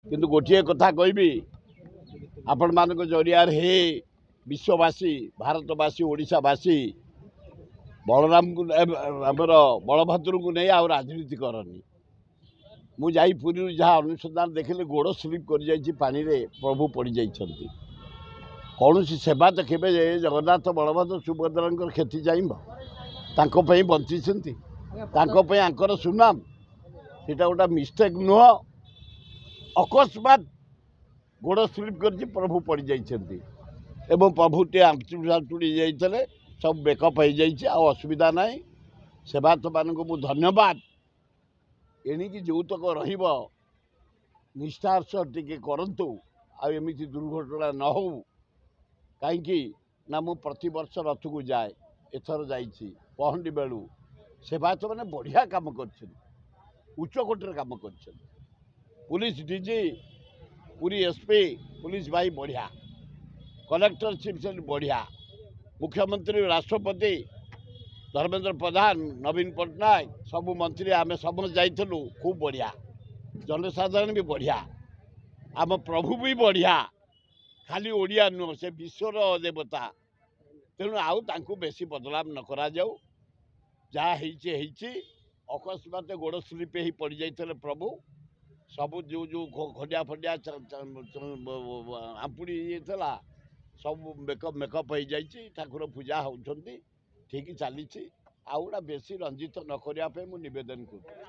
किंतु गोटे कथा कहबी आपण मान जरिया हे विश्ववासी भारतवासी ओडिशावासी बलराम को आमर बलभद्र को नहीं आ राजनीति करनी मुझे पुरी जहाँ अनुसंधान देखिले गोड़ स्लीप कर जाइए पानी रे प्रभु पड़ जाइए कौन सेवा तो केवे जगन्नाथ बलभद्र सुभद्रा क्षति चाहिए बंची सुनाम सीटा गोटा मिस्टेक नुह अकस्मात गोड़ स्लीप कर प्रभु पड़ जाइए प्रभु टे आंचुड़ी जाते सब बेकअप हो जाइए असुविधा ना सेवायत मान को धन्यवाद एणिकी जोतक निष्ठार टे करतु आमती दुर्घटना न हो कहीं ना मु प्रति वर्ष रथ को जाए एथर जाइए पहंडी बेलू सेवायत मैंने बढ़िया काम कर उच्चकोटर काम कर पुलिस डीजी पूरी एसपी पुलिस भाई बढ़िया कलेक्टर चीफ बढ़िया मुख्यमंत्री राष्ट्रपति धर्मेंद्र प्रधान नवीन पट्टनायक सबू मंत्री आम सब जाइलु खूब बढ़िया जनसाधारण भी बढ़िया आम प्रभु भी बढ़िया खाली ओडिया नुह से विश्वर देवता तेणु आउ बेसी बदलाव न करा जाऊ जहाँ अकस्मात गोड़ स्लीप ही पड़ जाते प्रभु सब जो जो खंडिया फंडिया आंपुड़ी सब मेकअप हो जाइए ठाकुर पूजा होती ठीक चली आउड़ा बेसी रंजित न करने मुझे निवेदन कर।